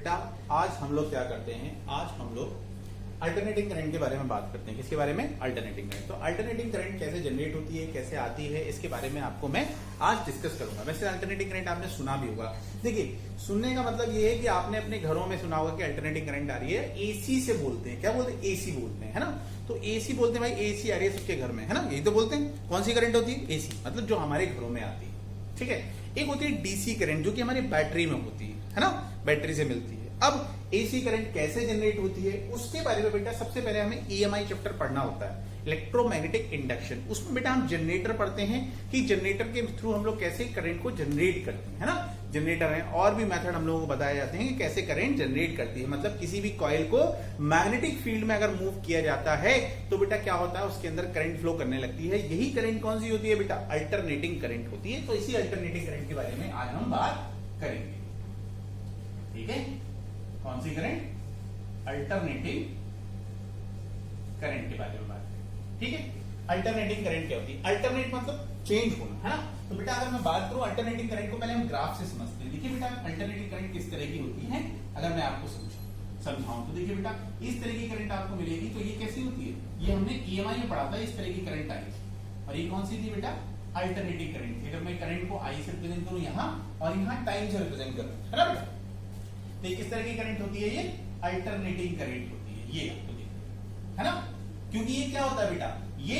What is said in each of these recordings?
बेटा आज हम लोग क्या करते हैं, आज हम लोग अल्टरनेटिंग करंट के बारे में बात करते हैं। किसके बारे में? Alternating current. तो अल्टरनेटिंग करंट कैसे जनरेट होती है, कैसे आती है, इसके बारे में आपको मैं आज डिस्कस करूंगा। वैसे अल्टरनेटिंग करंट आपने सुना भी होगा। देखिए, सुनने का मतलब ये है कि आपने अपने घरों में सुना होगा कि अल्टरनेटिंग करंट आ रही है, एसी से बोलते हैं। क्या बोलते हैं? एसी बोलते हैं, है ना। तो एसी बोलते हैं, भाई एसी आ रही है सबके घर में, है ना, यही तो बोलते हैं। कौन सी करंट होती है? एसी, मतलब जो हमारे घरों में आती है। ठीक है। एक होती है डीसी करंट, जो कि हमारी बैटरी में होती है ना, बैटरी से मिलती है। अब एसी करंट कैसे जनरेट होती है उसके बारे में बेटा सबसे पहले हमें ईएमआई चैप्टर पढ़ना होता है, इलेक्ट्रोमैग्नेटिक इंडक्शन। उसमें बेटा हम जनरेटर पढ़ते हैं कि जनरेटर के थ्रू हम लोग कैसे करंट को जनरेट करते हैं, है ना। जनरेटर है, और भी मेथड हम लोगों को बताए जाते हैं कि कैसे करंट जनरेट करती है। मतलब किसी भी कॉइल को मैग्नेटिक फील्ड में अगर मूव किया जाता है तो बेटा क्या होता है, उसके अंदर करंट फ्लो करने लगती है। यही करंट कौन सी होती है बेटा? अल्टरनेटिंग करंट होती है। तो इसी अल्टरनेटिंग करंट के बारे में आज हम बात करेंगे। ठीक है, कौन सी करंट? अल्टरनेटिंग करंट के बारे में बात करें। ठीक है, अल्टरनेटिंग करंट क्या होती है? अल्टरनेट मतलब चेंज होना, है ना। तो बेटा अगर मैं बात करूं अल्टरनेटिंग करंट को, पहले हम ग्राफ से समझते हैं। देखिए बेटा, अल्टरनेटिंग करंट किस तरह की होती है, अगर मैं आपको समझाऊं तो देखिए बेटा, इस तरह की करंट आपको मिलेगी। तो ये कैसी होती है? ये हमने ईएमआई में पढ़ा था, इस तरह की करंट आई थी। और ये कौन सी थी बेटा? अल्टरनेटिंग करंट थी। अगर मैं करंट को आई से रिप्रेजेंट करूं यहां, और यहां टाइम से रिप्रेजेंट करूं, है ना बेटा। तो किस तरह की करंट होती है? ये अल्टरनेटिंग करंट होती है। ये आपको देखिए, है ना। क्योंकि ये क्या होता है बेटा, ये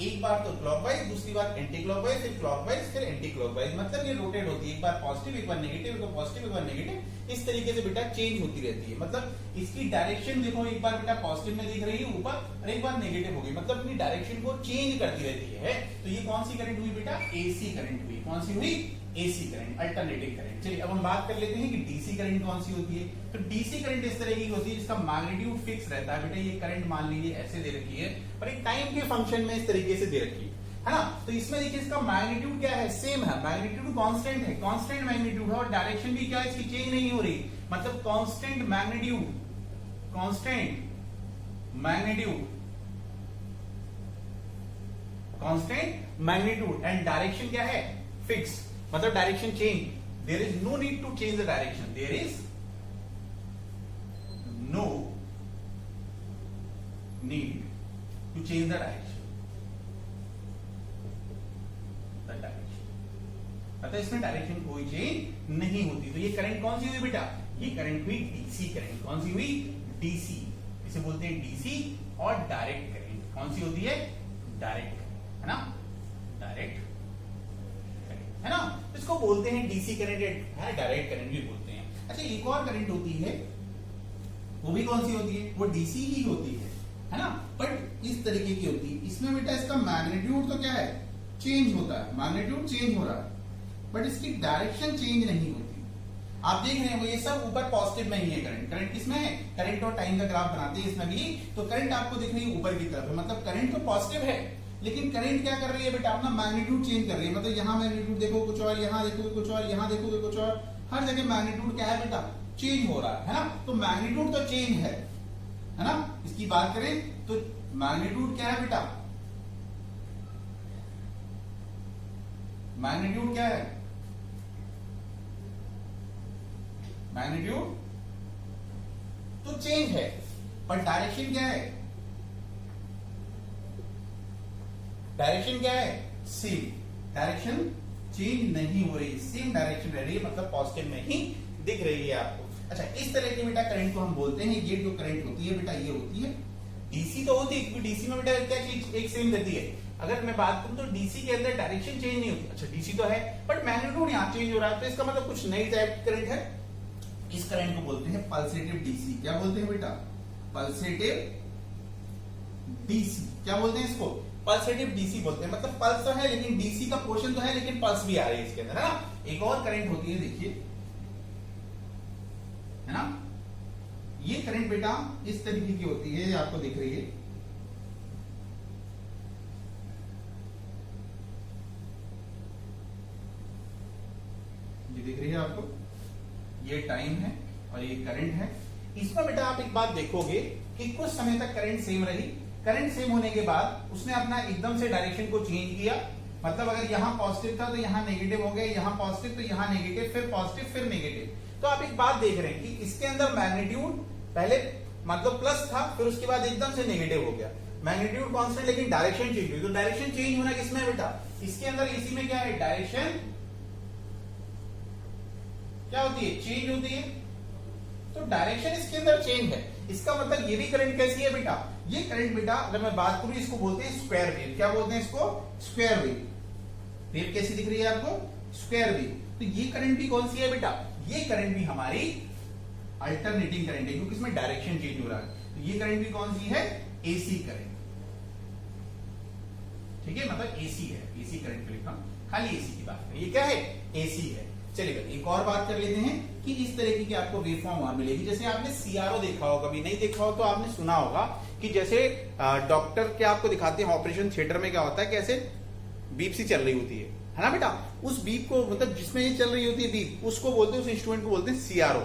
एक बार तो क्लॉकवाइज, दूसरी बार एंटी क्लॉकवाइज, फिर क्लॉकवाइज, फिर एंटी क्लॉकवाइज। मतलब ये रोटेट होती है, एक बार पॉजिटिव, एक बार नेगेटिव, एक बार पॉजिटिव, एक बार नेगेटिव। इस तरीके से बेटा चेंज होती रहती है। मतलब इसकी डायरेक्शन देखो, एक बार बेटा पॉजिटिव में दिख रही है ऊपर, और एक बार नेगेटिव होगी। मतलब अपनी डायरेक्शन को चेंज करती रहती है। तो ये कौन सी करंट हुई बेटा? एसी करंट हुई। कौन सी हुई? AC current, alternating current. चलिए अब हम बात कर लेते हैं कि डीसी करंट कौन सी होती है। तो डीसी करंट इस तरह की होती है जिसका मैग्नीट्यूड फिक्स रहता है। बेटा ये करंट मान लीजिए ऐसे दे रखी है, और एक टाइम के फंक्शन में इस तरीके से दे रखी है ना। तो इसमें देखिए इसका मैग्नीट्यूड क्या है? सेम है, मैग्नीट्यूड कांस्टेंट है, कांस्टेंट मैग्नीट्यूड है। और डायरेक्शन भी क्या है इसकी? चेंज नहीं हो रही। मतलब constant magnitude, constant magnitude, constant magnitude, and direction क्या है? फिक्स। मतलब direction change, there is no need to change the direction, there is no need to change the direction, मतलब इसमें डायरेक्शन कोई चेंज नहीं होती। तो ये करंट कौन सी हुई बेटा? ये करंट हुई डीसी करंट। कौन सी हुई? डीसी। इसे बोलते हैं डीसी। और डायरेक्ट करंट कौन सी होती है? डायरेक्ट करंट, है ना, डायरेक्ट करंट, है ना। इसको बोलते हैं डीसी करंट या डायरेक्ट करंट भी बोलते हैं। अच्छा, एक और करंट होती है, वो भी कौन सी होती है? वो डीसी ही होती है ना, बट इस तरीके की होती है। इसमें बेटा इसका मैग्नीट्यूड तो क्या है? चेंज होता है, मैग्नीट्यूड चेंज हो रहा है, बट इसकी डायरेक्शन चेंज नहीं होती। आप देख रहे हैं वो ये सब ऊपर पॉजिटिव में ही है करंट। करंट किसमें है? करंट और टाइम का ग्राफ बनाते हैं इसमें भी। तो करंट आपको दिख रही है ऊपर की तरफ है, मतलब करंट तो पॉजिटिव है, लेकिन करंट क्या कर रही है बेटा? अपना मैग्नीट्यूड चेंज कर रही है। मतलब यहाँ मैग्नीट्यूड देखो कुछ और, यहाँ देखोगे कुछ और, यहाँ देखोगे कुछ और, हर जगह मैग्नीट्यूड क्या है बेटा? चेंज हो रहा है ना। तो मैग्नीट्यूड तो चेंज है ना। इसकी बात करें तो मैग्नीट्यूड क्या है बेटा? मैग्नीट्यूड क्या है? मैग्नीट्यूड तो चेंज है, पर डायरेक्शन क्या है? डायरेक्शन क्या है? सेम। डायरेक्शन चेंज नहीं हो रही, सेम डायरेक्शन रह रही है, मतलब पॉजिटिव में ही दिख रही है आपको। अच्छा, इस तरह की बेटा करंट को हम बोलते हैं, ये जो करंट होती है बेटा ये होती है डीसी। तो होती है क्योंकि डीसी में बेटा क्या चीज एक सेम रहती है। अगर मैं बात करूं तो डीसी के अंदर डायरेक्शन चेंज नहीं होती। अच्छा, डीसी तो है बट मैग्नीट्यूड यहां चेंज हो रहा है, तो इसका मतलब कुछ नई टाइप करंट है। इस करंट को बोलते हैं पल्सेटिव डीसी। क्या बोलते हैं बेटा? पल्सेटिव डीसी। क्या बोलते हैं इसको? पल्सेटिव डीसी बोलते हैं। मतलब पल्स तो है लेकिन डीसी का पोर्शन तो है, लेकिन पल्स भी आ रही है इसके अंदर, है ना। एक और करंट होती है, देखिए, है ना। ये करंट बेटा इस तरीके की होती है, आपको दिख रही है। ये दिख रही है आपको, ये टाइम है और ये करंट है। इसमें बेटा आप एक बात देखोगे कि कुछ समय तक करंट सेम रही। करंट सेम होने के बाद उसने अपना एकदम से डायरेक्शन को चेंज किया। मतलब अगर यहां पॉजिटिव था तो यहां नेगेटिव हो गया, यहां पॉजिटिव तो यहां नेगेटिव, फिर पॉजिटिव फिर नेगेटिव। तो आप एक बात देख रहे हैं कि इसके अंदर मैग्नीट्यूड पहले मतलब प्लस था, फिर उसके बाद एकदम से नेगेटिव हो गया, मैग्नीट्यूड कांस्टेंट लेकिन डायरेक्शन चेंज हुई। तो डायरेक्शन चेंज होना किसमें है बेटा, इसके अंदर एसी में क्या है, डायरेक्शन क्या होती है, चेंज होती है। तो डायरेक्शन इसके अंदर चेंज है, इसका मतलब ये भी करंट कैसी है बेटा, ये करंट बेटा अगर मैं बात करूं इसको बोलते हैं स्क्वायर वेव। क्या बोलते हैं इसको, स्क्वायर वेव। वेव कैसी दिख रही है आपको, स्क्वायर वेव। तो ये करंट भी कौन सी है बेटा, ये करंट भी हमारी अल्टरनेटिंग करंट है, क्योंकि इसमें डायरेक्शन चेंज हो रहा है। तो ये करंट भी कौन सी है, एसी करंट। ठीक है, मतलब एसी है, एसी करंट लिख रहा हूं, खाली एसी की बात है, ये क्या है, एसी है। चलिए एक और बात कर लेते हैं कि इस तरीके की आपको वेवफॉर्म वहां मिलेगी। जैसे आपने सीआरओ देखा होगा, कभी नहीं देखा हो तो आपने सुना होगा कि जैसे डॉक्टर क्या आपको दिखाते हैं ऑपरेशन थिएटर में क्या होता है, कैसे बीप सी चल रही होती है ना बेटा, उस बीप को मतलब जिसमें ये चल रही होती है बीप, उसको बोलते हैं, उस इंस्ट्रूमेंट को बोलते हैं सीआरओ,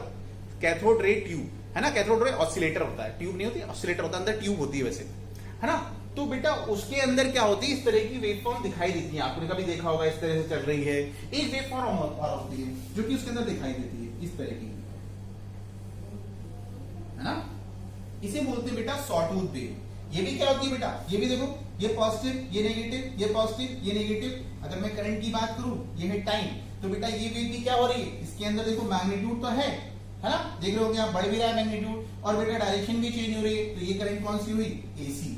कैथोड रे ट्यूब, है ना। कैथोड रे ऑसिलेटर होता है, ट्यूब नहीं होती, ऑसिलेटर होता है, अंदर ट्यूब होती है वैसे, है ना। तो बेटा उसके अंदर क्या होती है, इस तरह की वेवफॉर्म दिखाई देती है। आपने कभी देखा होगा इस तरह से चल रही है एक वेवफॉर्म और होती है जो कि उसके अंदर दिखाई देती है इस तरह की, है ना। इसे बोलते हैं बेटा सॉटूथ वेव। ये भी क्या होती है बेटा, ये भी देखो, ये पॉजिटिव, ये नेगेटिव, ये पॉजिटिव, ये नेगेटिव। अगर मैं करंट की बात करूं, ये है टाइम, तो बेटा ये वेव की क्या हो रही है, इसके अंदर देखो मैग्नीट्यूड तो है ना, देख रहे हो कि आप बढ़ भी रहा है मैग्नीट्यूड, और बेटा डायरेक्शन भी चेंज हो रही है। तो ये करंट कौन सी हुई, एसी,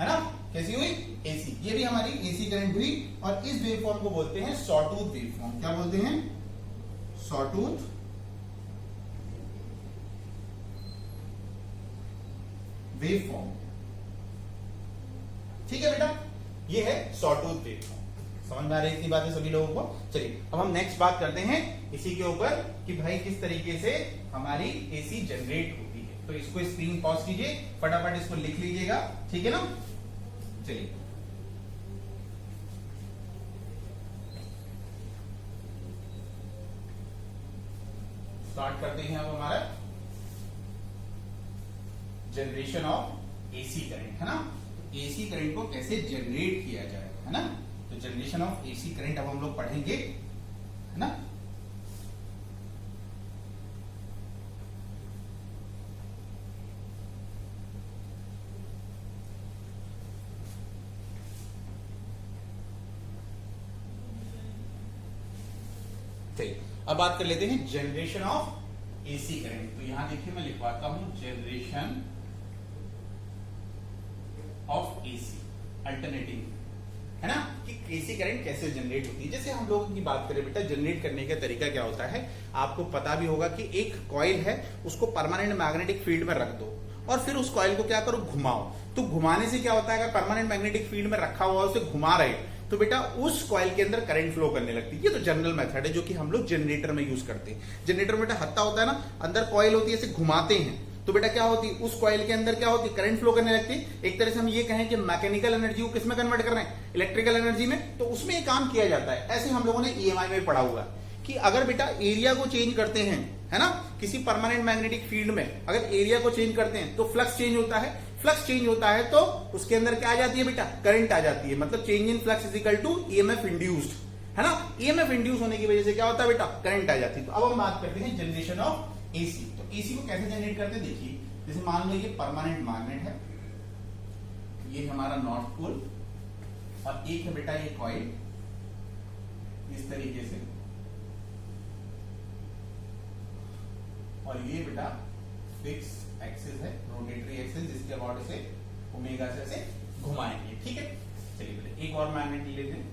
है ना। कैसी हुई, एसी। ये भी हमारी एसी करंट हुई, और इस वेवफॉर्म को बोलते हैं सॉटूथ वेवफॉर्म। क्या बोलते हैं, सॉटूथ वेवफॉर्म। ठीक है बेटा, ये है सॉटूथ वेवफॉर्म। समझ में आ रही इतनी बातें सभी लोगों को। चलिए अब हम नेक्स्ट बात करते हैं इसी के ऊपर कि भाई किस तरीके से हमारी एसी जनरेट होती है। तो इसको स्क्रीन पॉज कीजिए, फटाफट इसको लिख लीजिएगा, ठीक है ना। चलिए स्टार्ट करते हैं अब हमारा जनरेशन ऑफ एसी करंट, है ना। एसी करंट को कैसे जनरेट किया जाए, है ना। तो जनरेशन ऑफ एसी करंट अब हम लोग पढ़ेंगे, है ना। चलिए अब बात कर लेते हैं जनरेशन ऑफ एसी करंट। तो यहां देखिए मैं लिखवाता हूं जनरेशन ऑफ एसी अल्टरनेटिंग, है ना, कि एसी करंट कैसे जनरेट होती है। जैसे हम लोगों की बात करें बेटा, जनरेट करने का तरीका क्या होता है, आपको पता भी होगा कि एक कॉइल है, उसको परमानेंट मैग्नेटिक फील्ड में रख दो और फिर उस कॉइल को क्या करो, घुमाओ। तो घुमाने से क्या होता है, अगर परमानेंट मैग्नेटिक फील्ड में रखा हुआ उसे घुमा रहे तो बेटा उस कॉइल के अंदर करंट फ्लो करने लगती है। ये तो जनरल मेथड है जो कि हम लोग जनरेटर में यूज करते हैं। जनरेटर में बेटा हत्ता होता है ना, अंदर कॉइल होती है, इसे घुमाते हैं तो बेटा क्या होती है, उस कॉइल के अंदर क्या होती है, करंट फ्लो करने लगती है। एक तरह से हम ये कहें कि मैकेनिकल एनर्जी को किसमें कन्वर्ट कर रहे हैं, इलेक्ट्रिकल एनर्जी में। तो उसमें ये काम किया जाता है। ऐसे हम लोगों ने ईएमआई में पढ़ा हुआ कि अगर बेटा एरिया को चेंज करते हैं, है ना, किसी परमानेंट मैग्नेटिक फील्ड में अगर एरिया को चेंज करते हैं तो फ्लक्स चेंज होता है। फ्लक्स चेंज होता है तो उसके अंदर क्या आ जाती है बेटा, करंट आ जाती है। मतलब change in flux is equal to EMF induced, है ना। ईएमएफ इंड्यूस होने की वजह से क्या होता है बेटा, करंट आ जाती है। तो अब हम बात करते हैं जनरेशन ऑफ एसी। तो एसी को कैसे जनरेट करते हैं, देखिए जैसे मान लो ये परमानेंट मैग्नेट है, ये हमारा नॉर्थ पोल, और एक है बेटा ये कॉइल इस तरीके से, और ये बेटा फिक्स एक्सिस है, रोटेटरी एक्सिस, जिसके अबाउट इसे ओमेगा से घुमाएंगे, ठीक है। चलिए बेटा एक और मैग्नेट ले लेते हैं,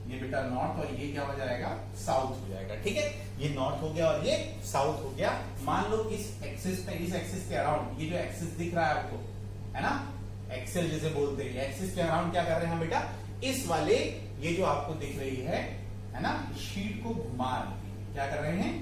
ये बेटा नॉर्थ और ये क्या हो जाएगा, साउथ हो जाएगा, ठीक है। ये नॉर्थ हो गया और ये साउथ हो गया। मान लो इस एक्सिस पे, इस एक्सिस के अराउंड, ये जो एक्सिस दिख रहा है आपको, है ना, एक्सेल जिसे बोलते हैं, एक्सिस के अराउंड क्या कर रहे हैं बेटा, इस वाले ये जो आपको दिख रही है ना, शीट को घुमा रही है। क्या कर रहे हैं,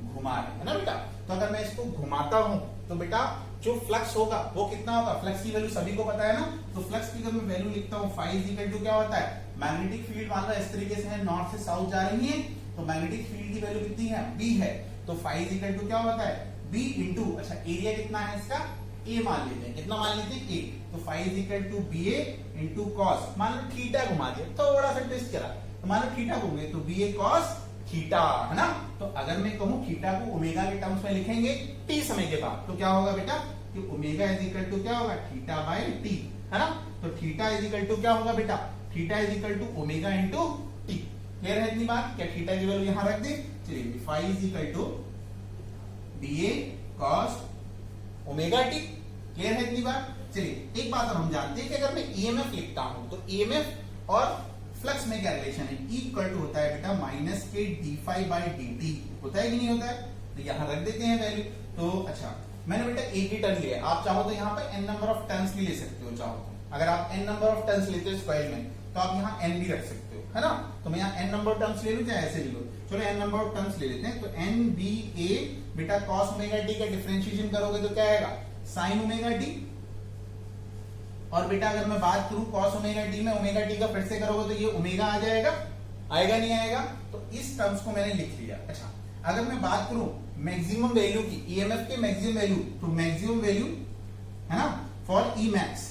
घुमा रहे हैं ना बेटा। तो अगर मैं इसको घुमाता हूं तो बेटा जो फ्लक्स होगा वो कितना होगा, फ्लक्स की वैल्यू सभी को पता है ना। तो फ्लक्स की जब मैं वैल्यू लिखता हूं, फाई इज इक्वल टू क्या होता है, मैग्नेटिक फील्ड मान लो इस तरीके से है, नॉर्थ से साउथ जा रही है, तो मैग्नेटिक फील्ड की वैल्यू कितनी है, बी है। तो फाई इज इक्वल टू क्या होता है, बी इंटू, अच्छा एरिया कितना है इसका, ए मान लेते हैं। कितना मान लेते हैं, ए। तो phi is equal to B A into cos, मान लो थीटा घुमा दिया, थोड़ा सा ट्विस्ट करा, तो मान लो थीटा घूमे तो बी ए कॉस थीटा, है ना। तो अगर मैं कहूं थीटा को ओमेगा के टर्म्स में लिखेंगे टी समय के बाद, तो क्या होगा बेटा कि ओमेगा इज इक्वल टू क्या होगा, थीटा बाय टी, है ना। तो थीटा इज इक्वल टू क्या होगा बेटा, theta is equal to omega into T. Clear है इतनी बात? क्या थीटा की वैल्यू यहां रख दे? चलिए, phi is equal to B A cos omega T. Clear है इतनी बात? चलिए, एक बात और हम जानते हैं कि अगर मैं ईएमएफ लिखता हूं तो ईएमएफ और फ्लक्स में क्या रिलेशन है, इक्वल टू होता है बेटा माइनस के D phi by D T. होता है कि नहीं होता है? तो यहां रख देते हैं वैल्यू। तो अच्छा, मैंने बेटा एक ही टर्न लिया, आप चाहो तो यहाँ पे एन नंबर ऑफ टर्न्स भी ले सकते हो। चाहो तो अगर आप एन नंबर ऑफ टर्न्स लेते हो इस कॉइल में, तो आप यहाँ एन भी रख सकते हो, है ना। तो मैं यहाँ एन नंबर ऑफ टर्न्स ले लूं चाहे ऐसे ले लो। चलो एन नंबर ऑफ टर्न्स ले लेते हैं। तो एन बी ए बेटा कॉस ओमेगा टी का डिफरेंशिएशन करोगे तो क्या आएगा, साइन ओमेगा टी। और बेटा अगर मैं बात करूं कॉस ओमेगा टी में ओमेगा टी का फिर से करोगे तो ये ओमेगा आ जाएगा, आएगा नहीं आएगा? तो इस टर्म्स को मैंने लिख लिया। अच्छा, अगर मैं बात करूं मैक्सिमम वैल्यू की, ईएमएफ के मैक्सिमम वैल्यू, तो मैक्सिमम वैल्यू है ना for E max.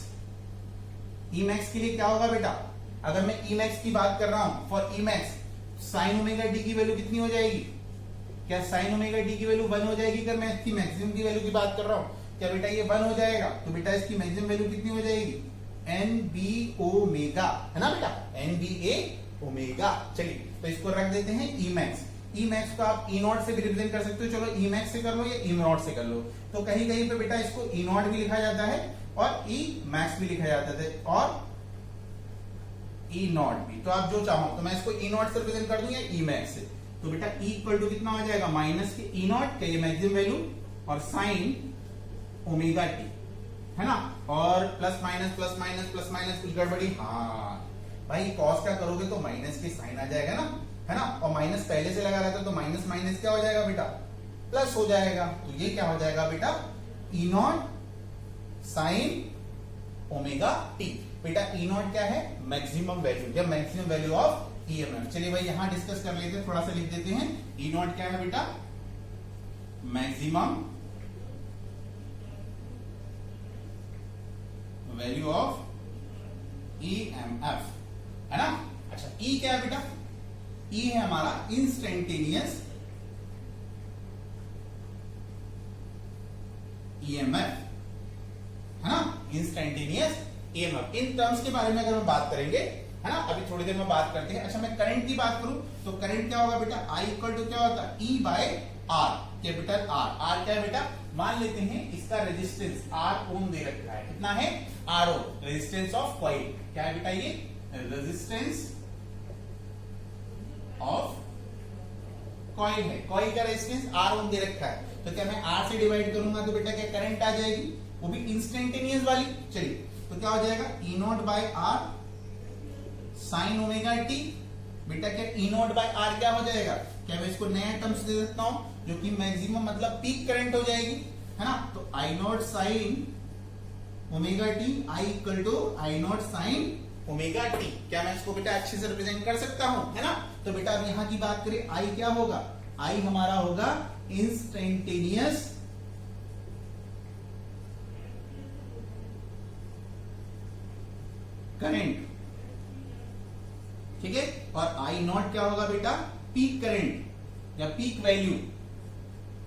E max के लिए क्या होगा बेटा, अगर मैं ई मैक्स की बात कर रहा हूं for E max, sign omega T की वैल्यू कितनी हो जाएगी? क्या साइन ओमेगा टी की वैल्यू 1 हो जाएगी? अगर मैं इसकी मैक्सिमम की वैल्यू की बात कर रहा हूं, क्या बेटा ये 1 हो जाएगा? तो बेटा इसकी मैक्सिमम वैल्यू कितनी हो जाएगी, एन बी ओमेगा, है ना बेटा, एन बी ए ओमेगा। चलिए, तो इसको रख देते हैं ई मैक्स। ई मैक्स को आप ई नॉट से भी रिप्रेजेंट कर सकते हो। चलो ई मैक्स से कर लो या ई नॉट से कर लो। तो कहीं कहीं पे बेटा इसको ई नॉट भी लिखा जाता है और ई मैक्स भी लिखा जाता है और ई नॉट भी। तो आप जो चाहो, तो मैं इसको ई नॉट से रिप्रेजेंट कर दूं या ई मैक्स से। तो बेटा ई इक्वल टू कितना हो जाएगा, माइनस के ई नॉट के ये मैक्सिमम वैल्यू और साइन ओमेगा टी, है ना। और plus minus plus minus plus minus कुछ गड़बड़ी, हाँ भाई कॉस का करोगे तो माइनस के साइन आ जाएगा ना, है ना। और माइनस पहले से लगा रहता है तो माइनस माइनस क्या हो जाएगा बेटा, प्लस हो जाएगा। तो ये क्या हो जाएगा बेटा, ई नॉट साइन ओमेगा टी। बेटा ई नॉट क्या है, मैक्सिमम वैल्यू या मैक्सिमम वैल्यू ऑफ ईएमएफ। चलिए भाई यहां डिस्कस कर लेते हैं, थोड़ा सा लिख देते हैं। ई नॉट क्या है बेटा, मैक्सिमम वैल्यू ऑफ ईएमएफ, है ना। अच्छा, ई क्या है बेटा, ई है हमारा इंस्टेंटेनियस ईएमएफ, है ना, इंस्टेंटेनियस ईएमएफ। इन टर्म्स के बारे में अगर हम बात करेंगे, है ना, अभी थोड़ी देर में बात करते हैं। अच्छा, मैं करंट की बात करूं तो करंट क्या होगा बेटा, आई इक्वल टू क्या होता है, E by R, capital R. R क्या है बेटा, मान लेते हैं इसका रेजिस्टेंस आर ओम दे रखा है, कितना है, R ohm, resistance of coil. क्या है बेटा ये, रेजिस्टेंस ऑफ कॉइल है। कॉइल का रेजिस्टेंस आर ओम दे रखा है, तो क्या मैं आर से डिवाइड करूंगा तो बेटा क्या करंट आ जाएगी, वो भी इंस्टेंटेनियस वाली। चलिए, तो क्या हो जाएगा, E naught by R sine omega T. बेटा क्या ई नॉट बाय आर क्या हो जाएगा, क्या मैं इसको नया टर्म्स दे देता हूं जो कि मैक्सिमम मतलब पीक करंट हो जाएगी, है ना। तो I naught sine omega T, I equal to I naught sine omega T. क्या मैं इसको बेटा अच्छे से रिप्रेजेंट कर सकता हूं, है ना। तो बेटा अब यहां की बात करें, आई क्या होगा, आई हमारा होगा इंस्टेंटेनियस करंट, ठीक है। और आई नॉट क्या होगा बेटा, पीक करंट या पीक वैल्यू,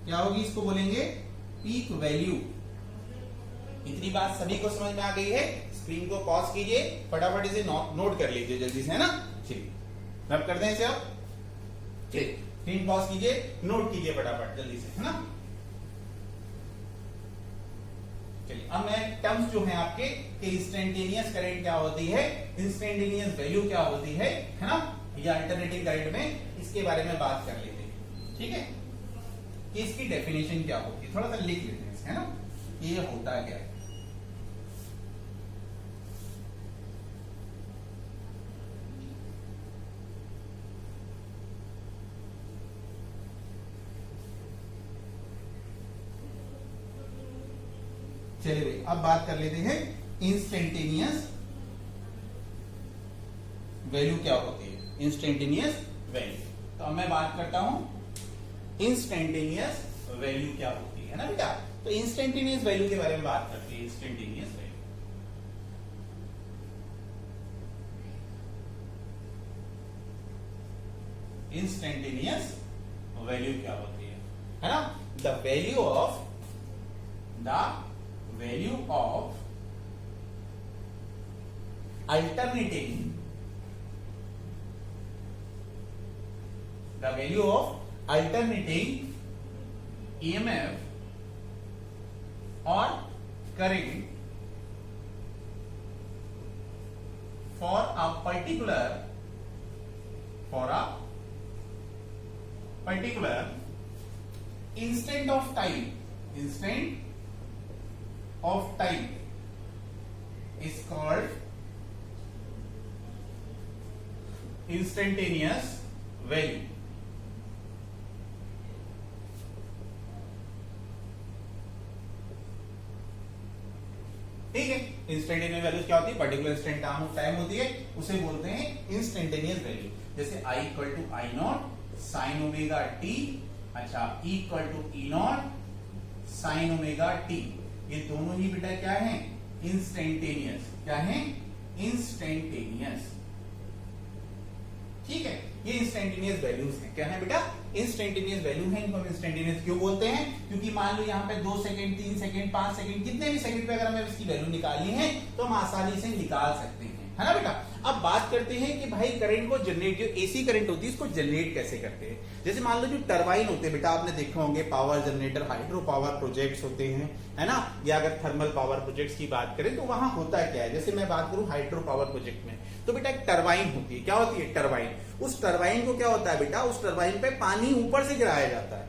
क्या होगी इसको बोलेंगे पीक वैल्यू। इतनी बात सभी को समझ में आ गई है? स्क्रीन को पॉज कीजिए, फटाफट इसे नोट कर लीजिए जल्दी से, है ना। चलिए रब कर दें इसे अब, चलिए स्क्रीन पॉज कीजिए, नोट कीजिए फटाफट जल्दी से, है ना। चलिए अब मैं टर्म्स जो है आपके कि इंस्टेंटेनियस करंट क्या होती है, इंस्टेंटेनियस वैल्यू क्या होती है ना, या अल्टरनेटिंग करंट में, इसके बारे में बात कर लेते हैं, ठीक है। कि इसकी डेफिनेशन क्या होती है, थोड़ा सा लिख लेते हैं, है ना, ये होता क्या है। चलिए भाई अब बात कर लेते हैं इंस्टेंटेनियस वैल्यू क्या होती है, इंस्टेंटेनियस वैल्यू। तो अब मैं बात करता हूं इंस्टेंटेनियस वैल्यू क्या होती है ना बेटा। तो इंस्टेंटेनियस वैल्यू के बारे में बात करते हैं, इंस्टेंटेनियस वैल्यू। इंस्टेंटेनियस वैल्यू क्या होती है ना? The value of alternating EMF or current for a particular instant of time is called instantaneous value. ठीक है, इंस्टेंटेनियस वैल्यूज क्या होती है? पर्टिकुलर इंस्टेंट टाइम होती है, उसे बोलते हैं इंस्टेंटेनियस वैल्यू। जैसे I equal to I naught sine omega T, अच्छा E equal to E naught sine omega T, ये दोनों ही बेटा क्या है? इंस्टेंटेनियस। क्या है? इंस्टेंटेनियस। ठीक है, ये इंस्टेंटेनियस वैल्यूज हैं। क्या है बेटा? इंस्टेंटेनियस वैल्यू है। इनको हम इंस्टेंटेनियस क्यों बोलते हैं? क्योंकि मान लो यहाँ पे 2 सेकंड 3 सेकंड 5 सेकंड कितने भी सेकंड पे अगर हमें इसकी वैल्यू निकालनी है तो हम आसानी से निकाल सकते हैं, है ना बेटा? अब बात करते हैं कि भाई करंट को जनरेट, जो एसी करंट होती है इसको जनरेट कैसे करते हैं। जैसे मान लो जो टरबाइन होते हैं बेटा, आपने देखे होंगे power generator, hydro power projects होते हैं, है ना? या अगर थर्मल पावर प्रोजेक्ट्स की बात करें तो वहां होता क्या है? जैसे मैं बात करूं हाइड्रो पावर प्रोजेक्ट में, तो बेटा एक टरबाइन होती है। क्या होती है? टरबाइन। उस टरबाइन को क्या होता है बेटा? उस टरबाइन पे पानी ऊपर से गिराया जाता है।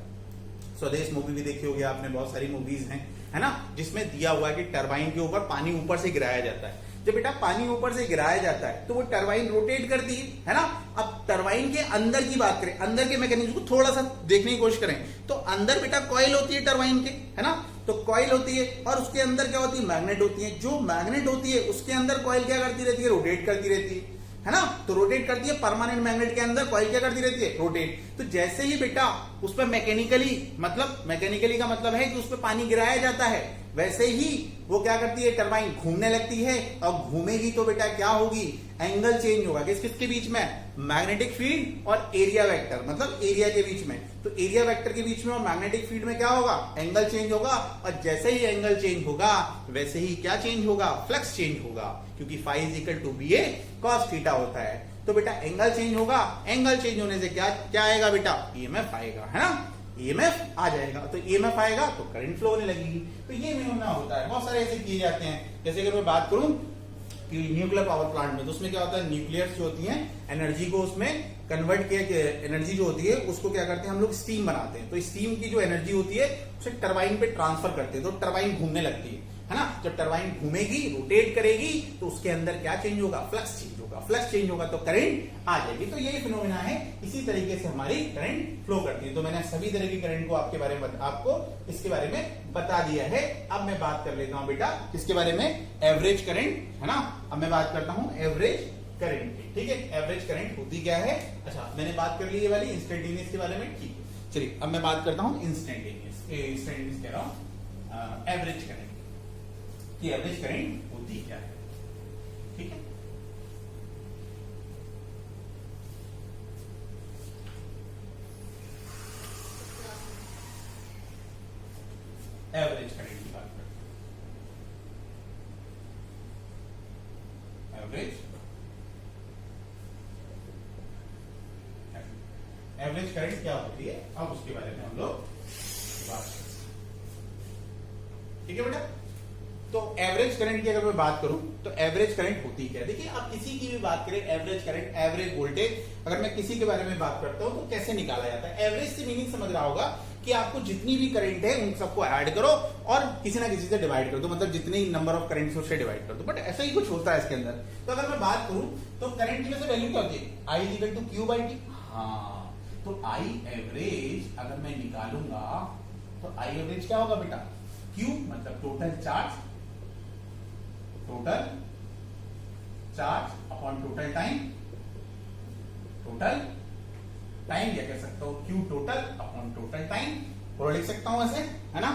स्वदेश मूवी भी देखी होगी आपने, बहुत सारी मूवीज हैं, है ना, जिसमें दिया हुआ है कि टरबाइन के ऊपर पानी ऊपर से गिराया जाता है। जब बेटा पानी ऊपर से गिराया जाता है तो वो टरबाइन रोटेट करती है ना? अब टरबाइन के अंदर की बात करें, अंदर के मैकेनिज्म को थोड़ा सा देखने की कोशिश करें तो अंदर बेटा कॉइल होती है टरबाइन के, है ना? तो कॉइल होती है और उसके अंदर क्या होती है? मैग्नेट होती है। जो मैग्नेट होती है उसके अंदर कॉइल क्या करती रहती है? रोटेट करती रहती है ना? तो रोटेट करती है। परमानेंट मैग्नेट के अंदर कॉइल क्या करती रहती है? रोटेट। तो जैसे ही बेटा उस पर मैकेनिकली का मतलब है कि उस पर पानी गिराया जाता है, वैसे ही वो क्या करती है? टरबाइन घूमने लगती है और घूमेगी तो बेटा क्या होगी? एंगल चेंज होगा। किसके बीच में? मैग्नेटिक फील्ड और एरिया वेक्टर, मतलब एरिया के बीच में। तो एरिया वेक्टर के बीच में और मैग्नेटिक फील्ड में क्या होगा? एंगल चेंज होगा। और जैसे ही एंगल चेंज होगा वैसे ही क्या चेंज होगा? फ्लक्स चेंज होगा, क्योंकि phi is equal to B A cos theta होता है। तो बेटा एंगल चेंज होगा, एंगल चेंज होने से क्या आएगा बेटा? ईएमएफ आएगा, है ना? ईएमएफ आ जाएगा, तो ईएमएफ आएगा तो करंट फ्लो होने लगेगी। तो ये फिनोमेना होता है, बहुत सारे ऐसे किए जाते हैं। जैसे अगर मैं बात करूं कि न्यूक्लियर पावर प्लांट में, तो उसमें क्या होता है? न्यूक्लियस जो होती हैं एनर्जी को उसमें कन्वर्ट किया, एनर्जी जो होती है उसको क्या करते हैं हम लोग? स्टीम बनाते हैं। तो स्टीम की जो एनर्जी होती है उसे टरबाइन पे ट्रांसफर करते हैं, तो टरबाइन घूमने लगती है ना? जब टरबाइन घूमेगी, रोटेट करेगी, तो उसके अंदर क्या चेंज होगा? फ्लक्स चेंज होगा। फ्लक्स चेंज होगा तो करंट आ जाएगी। तो ये फिनोमेना है, इसी तरीके से हमारी करंट फ्लो करती है। तो मैंने सभी तरह की करंट को आपको इसके बारे में बता दिया है। अब मैं बात कर लेता हूं बेटा किसके बारे में? एवरेज करंट, है ना? अब मैं बात करता हूं एवरेज करंट की। ठीक है, एवरेज करंट होती क्या है? अच्छा, मैंने बात कर ली ये वाली इंस्टेंटेनियस के बारे में। ठीक है, चलिए अब मैं बात करता हूं इंस्टेंटेनियस कह रहा हूं एवरेज करंट की। एवरेज करंट होती क्या है? ठीक है, एवरेज करंट की बात करते हैं। एवरेज करंट क्या होती है, अब उसके बारे में हम लोग बात करते हैं। ठीक है बेटा, तो एवरेज करंट की अगर मैं बात करूं तो एवरेज करंट होती क्या है? देखिए, आप किसी की भी बात करें, एवरेज करंट, एवरेज वोल्टेज, अगर मैं किसी के बारे में बात करता हूं तो कैसे निकाला जाता है? एवरेज से मीनिंग समझ रहा होगा कि आपको जितनी भी करंट है उन सबको ऐड करो और किसी ना किसी से डिवाइड कर दो, मतलब जितने नंबर ऑफ करंट उससे डिवाइड कर दो। बट ऐसा ही कुछ होता है इसके अंदर। तो अगर मैं बात करूं तो करंट की वैसे वैल्यू क्या होती है? I equal to Q by T. हाँ, तो आई एवरेज अगर मैं निकालूंगा तो आई एवरेज क्या होगा बेटा? क्यू मतलब total charge upon total time, या कह सकता हूं Q total upon total time, और लिख सकता हूं ऐसे, है ना?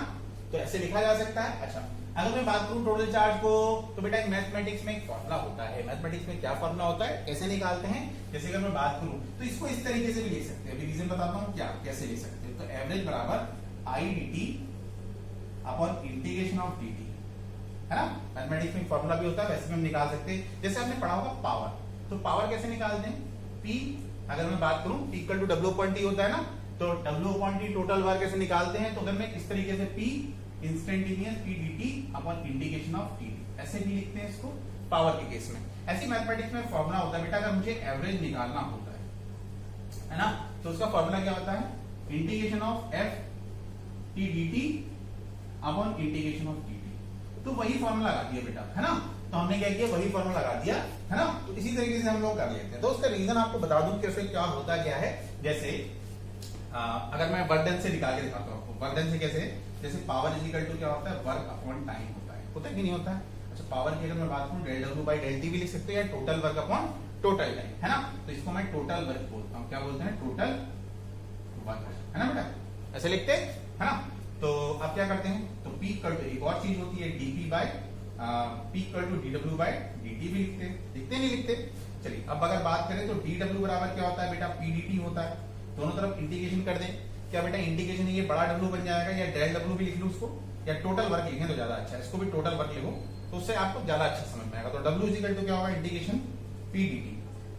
तो ऐसे लिखा जा सकता है। अच्छा, अगर मैं बात करूं टोटल चार्ज को, तो बेटा मैथमेटिक्स में एक फॉर्मूला होता है। मैथमेटिक्स में क्या फॉर्मूला होता है, कैसे निकालते हैं? जैसे अगर मैं बात करूं तो इसको इस तरीके से भी लिख सकते हैं। अभी रीजन बताता हूं क्या कैसे लिख सकते हैं। तो एवरेज बराबर आई dt upon integration of dt, है ना। मैथमेटिक्स में फॉर्मूला भी होता है, वैसे भी हम निकाल सकते हैं। जैसे आपने पढ़ा होगा पावर, तो पावर कैसे निकालते हैं? P, अगर मैं बात करूं P equal to W upon T होता है ना, तो W upon T total work कैसे निकालते हैं? तो अगर मैं इस तरीके से P instantaneous P dt upon integration of dt ऐसे भी लिखते हैं इसको पावर के केस में। ऐसी मैथमेटिक्स में फॉर्मूला होता है बेटा, अगर मुझे एवरेज निकालना होता है ना, तो उसका फॉर्मूला क्या होता है? Integration of f t dt upon integration of dt। तो वही फॉर्मूला लगा दिया बेटा, है ना। तो हमने क्या किया, वही फॉर्मूला लगा दिया, है ना। तो इसी तरीके से हम लोग कर लेते हैं। तो उसका रीजन आपको बता दूं कैसे क्या होता क्या है। जैसे अगर मैं वर्क डन से निकाल के दिखाता हूं आपको, वर्क डन से कैसे, जैसे पावर इज इक्वल टू क्या होता है, वर्क अपॉन टाइम होता है कि नहीं होता है? अच्छा, पावर की अगर मैं बात करूं del W by del T भी लिख सकते हैं, या total work upon total time, है ना। तो इसको मैं टोटल वर्क बोलता हूं। क्या बोलते हैं? टोटल वर्क, है ना बेटा, ऐसे लिखते हैं, है ना। तो आप क्या करते हैं, तो P इक्वल टू एक और चीज होती है dP by P equal to dW by dt भी लिखते नहीं लिखते। चलिए अब अगर बात करें तो dW बराबर क्या होता है बेटा, P dt होता है। दोनों तरफ इंटीग्रेशन कर दें, क्या बेटा इंटीग्रेशन ये बड़ा W बन जाएगा, या डेल W भी लिख लूं उसको, या टोटल वर्क लिखें तो ज्यादा अच्छा है। इसको भी टोटल वर्क लिखो तो उससे आपको ज्यादा अच्छा समझ में आएगा। तो W इज इक्वल टू क्या होगा, इंटीग्रेशन P dt।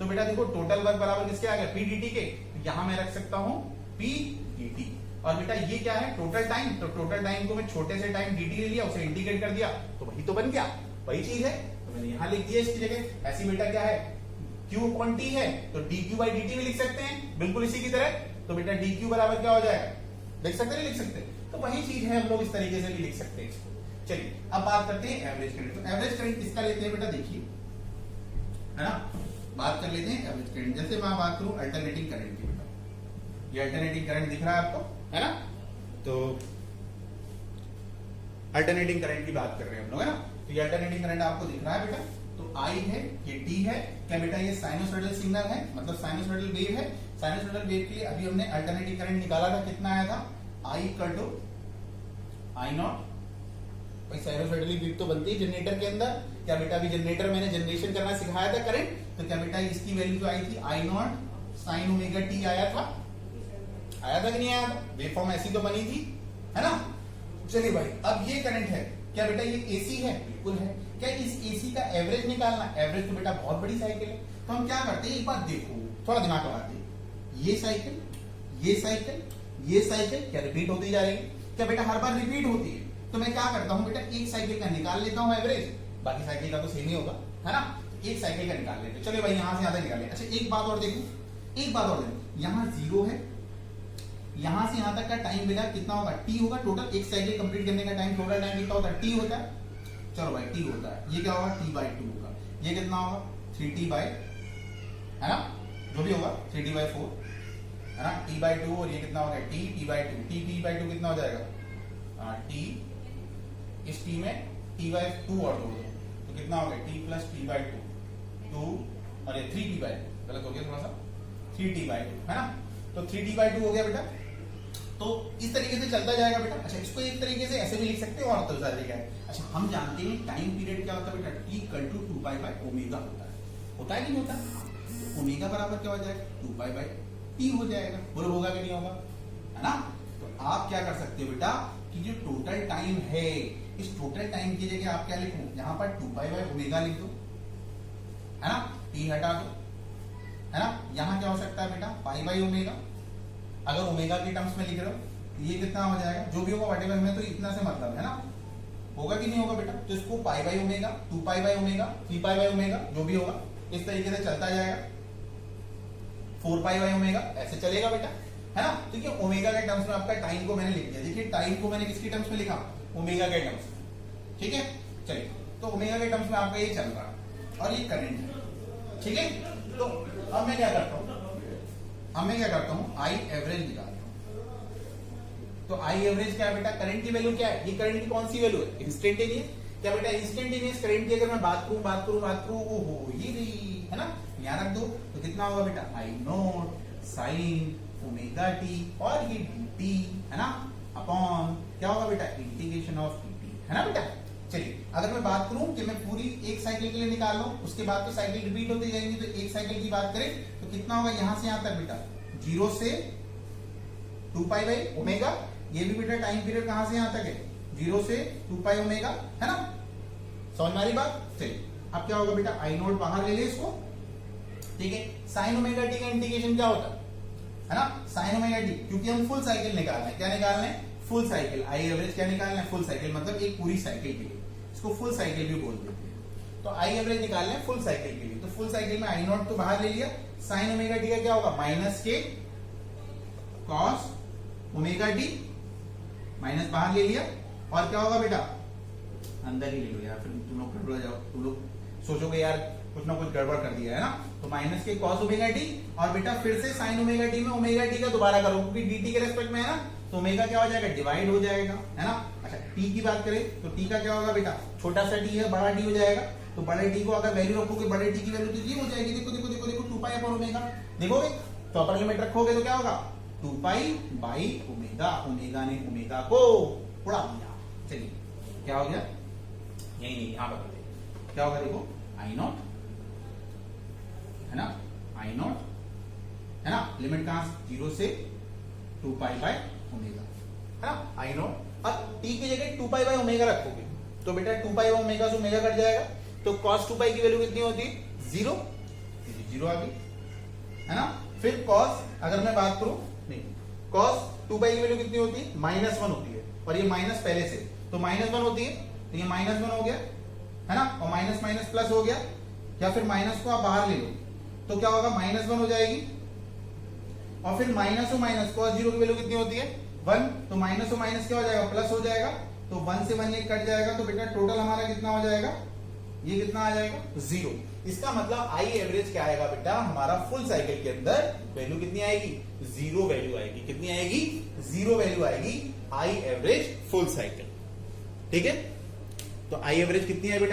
तो बेटा देखो टोटल वर्क बराबर किसके आ गया, P dt के। तो यहां मैं रख सकता हूं P dt। और बेटा ये क्या है, टोटल टाइम। तो टोटल टाइम को मैं छोटे से टाइम dt ले लिया, उसे इंटीग्रेट कर दिया, तो वही तो बन गया, वही चीज है। तो मैंने यहां लिख दिया इसकी जगह। ऐसी बेटा क्या है, q अपॉन t है, तो dq बाई dt भी लिख सकते हैं, बिल्कुल इसी की तरह। तो बेटा dq बराबर क्या हो जाएगा, लिख सकते नहीं लिख सकते? तो वही चीज है, हम लोग इस तरीके से भी लिख सकते हैं इसको। चलिए अब बात करते हैं एवरेज करंट। तो एवरेज करंट किसका लेते हैं बेटा, देखिए, है ना। बात कर लेते हैं एवरेज करंट। जैसे मैं बात करूं अल्टरनेटिंग करंट की बेटा, ये अल्टरनेटिंग करंट दिख रहा है आपको, है ना। तो अल्टरनेटिंग करंट की बात कर रहे हैं हम लोग, है ना। तो ये अल्टरनेटिंग करंट आपको दिख रहा है बेटा। तो I है, ये D है, क्या बेटा ये साइनोसॉइडल सिग्नल है, मतलब साइनोसॉइडल वेव है। साइनोसॉइडल वेव के लिए अभी हमने अल्टरनेटिंग करंट निकाला था, कितना आया था, I equal to I naught. भाई साइनोसॉइडल वेव तो बनती है जनरेटर के अंदर। क्या बेटा अभी जनरेटर मैंने जनरेशन करना सिखाया था करंट, तो क्या बेटा इसकी वैल्यू आई थी I not sine omega t आया था कि नहीं आया था? वेव फॉर्म ऐसी तो बनी थी, है ना। चलिए भाई अब ये करंट है, क्या बेटा ये एसी है, बिल्कुल है। क्या इस एसी का एवरेज निकालना, एवरेज तो बेटा बहुत बड़ी साइकिल है। तो हम क्या करते हैं, एक बात देखो, थोड़ा दिमाग लगाते हैं, ये साइकिल, ये साइकिल, ये साइकिल क्या रिपीट होती जा रही है? क्या बेटा हर बार रिपीट होती है? तो मैं क्या करता हूं बेटा, एक साइकिल का निकाल लेता हूं एवरेज, बाकी साइकिल का तो सेम ही होगा, है ना। एक साइकिल का निकाल लेते, चलिए भाई यहां से यहां तक निकाले। अच्छा एक बात और देखो, एक बात और देखो, यहाँ 0 है, यहां से यहां तक का टाइम बेटा कितना होगा, t होगा। टोटल एक साइकिल कंप्लीट करने का टाइम, टोटल टाइम कितना होता है, t होता है। चलो भाई t होता है, ये क्या होगा, t/2 होगा। ये कितना होगा, 3t बाय, है ना, जो भी होगा 3t बाय 4, है ना, t/2। और ये कितना होगा, t/2, t/2 कितना हो जाएगा, t, इस t में t/2 और जोड़ दो तो कितना होगा, t प्लस t/2, 2 और ये 3t/2, गलत हो गया थोड़ा सा, 3t/2, है ना। तो 3t/2 हो गया बेटा। तो इस तरीके से चलता जाएगा बेटा। अच्छा इसको एक तरीके से ऐसे भी लिख सकते हो, और तो तरीका है। अच्छा हम जानते हैं टाइम पीरियड क्या होता है बेटा, t इक्वल टू 2π/ओमेगा होता है कि नहीं होता? तो ओमेगा बराबर क्या हो जाएगा, 2π/t हो जाएगा। बोलो होगा कि नहीं होगा, है ना। तो आप क्या कर सकते हो बेटा, कि जो टोटल टाइम है, इस टोटल टाइम की जगह आप क्या लिखो, यहाँ पर 2π/ओमेगा लिख दो, है ना, t हटा दो, है ना। यहाँ क्या हो सकता है बेटा, π/ओमेगा। अगर ओमेगा के टर्म्स में लिख रहे हो तो ये कितना हो जाएगा, जो भी होगा व्हाटएवर, में तो इतना से मतलब है ना, होगा कि नहीं होगा बेटा। तो इसको π/ओमेगा, 2π/ओमेगा, 3π/ओमेगा, जो भी होगा इस तरीके से चलता जाएगा, 4π/ओमेगा, ऐसे चलेगा बेटा, है ना। तो ये ओमेगा के टर्म्स में आपका टाइम को मैंने लिख दिया। देखिए टाइम को मैंने किसके टर्म्स में लिखा, ओमेगा के टर्म्स में, ठीक है। चलिए तो ओमेगा के टर्म्स में आपका ये चल रहा है और ये करंट है, ठीक है। तो अब मैं क्या करता हूं, आई एवरेज निकालता हूं। तो आई एवरेज क्या है बेटा, करंट की वैल्यू क्या है, ये करंट की कौन सी वैल्यू है, इंस्टेंटेनियस। क्या बेटा इंस्टेंटेनियस करंट की अगर मैं बात करूं, ओहो ये रही, है ना, यहां रख दो। तो कितना होगा बेटा, आई नोट साइन ओमेगा टी, और ये dt, है ना। अपॉन क्या होगा बेटा, इंटीग्रेशन ऑफ dt, है ना बेटा। चलिए अगर मैं बात करूं कि मैं पूरी एक साइकिल के लिए निकाल लूं, उसके बाद तो साइकिल रिपीट होते जाएंगी, तो एक साइकिल की बात करें तो कितना होगा यहां से यहां तक बेटा, 0 से 2 पाई बाई ओमेगा। ये भी बेटा टाइम पीरियड कहां से यहां तक है, 0 से 2 पाई ओमेगा, है ना, समझ में आ रही बात। चलिए अब क्या होगा बेटा, आई नोट बाहर ले ले इसको, ठीक है। साइन ओमेगा टी का इंटीग्रेशन क्या होता है ना, साइन ओमेगा टी, क्योंकि हम फुल साइकिल निकाल रहे हैं, क्या निकाल रहे हैं, फुल साइकिल। आई एवरेज क्या निकालना है, फुल साइकिल, मतलब एक पूरी साइकिल के लिए, इसको फुल साइकिल भी बोल देते हैं। तो आई एवरेज निकाल रहे हैं फुल साइकिल के लिए, तो फुल साइकिल में आई नॉट तो बाहर ले लिया, साइन ओमेगा टी का क्या होगा, माइनस के कॉस ओमेगा टी, माइनस बाहर ले लिया, और क्या होगा बेटा, अंदर ही ले लो यार, फिर तुम लोग गड़बड़ जाओ, तुम लोग सोचोगे यार कुछ ना कुछ गड़बड़ कर दिया है ना। तो माइनस के कॉस ओमेगा टी, और बेटा फिर से साइन ओमेगा टी में ओमेगा टी का दोबारा करो, क्योंकि dt के रेस्पेक्ट में है ना, तो ओमेगा क्या हो जाएगा, डिवाइड हो जाएगा, है ना। अच्छा t की बात करें तो t का क्या होगा बेटा, छोटा सा t है, बड़ा t हो जाएगा, तो बड़े t को अगर वैल्यू रखोगे, बड़े t की वैल्यू तो ये हो जाएगी, देखो देखो देखो देखो 2 पाई अपॉन ओमेगा, देखोगे तो अपर लिमिट रखोगे तो क्या होगा, 2 पाई बाई ओमेगा, ओमेगा ने ओमेगा को उड़ा दिया। चलिए क्या हो गया, यही नहीं यहां पर क्या होगा, देखो आई नॉट, है ना, आई नॉट, है ना, लिमिट कहां, 0 से 2 पाई बाय ओमेगा, है ना, आई नॉट। अब t की जगह 2 पाई बाय ओमेगा रखोगे तो बेटा 2 पाई बाय ओमेगा से ओमेगा कट जाएगा, तो cos 2 पाई की वैल्यू कितनी होती है, 0, 0 आ गई, है ना। फिर cos अगर मैं बात करूं, नहीं, cos 2 पाई की वैल्यू कितनी होती है, -1 होती है, और ये माइनस पहले से, तो -1 होती है, तो ये -1 हो गया, है ना, और माइनस माइनस प्लस हो गया, या फिर माइनस को आप बाहर ले लो तो क्या होगा, -1 हो जाएगी, और फिर माइनस और माइनस, cos 0 की वैल्यू कितनी होती है, 1, तो माइनस और माइनस क्या हो जाएगा, प्लस हो जाएगा, तो 1 से 1 ये कट जाएगा, तो बेटा टोटल हमारा कितना हो जाएगा, ये कितना आ जाएगा, 0। इसका मतलब आई एवरेज क्या आएगा बेटा, हमारा फुल साइकिल के अंदर वैल्यू कितनी आएगी, 0 वैल्यू आएगी, कितनी आएगी, 0 वैल्यू आएगी आई एवरेज फुल साइकिल, ठीक है। तो आई एवरेज कितनी है बेटा,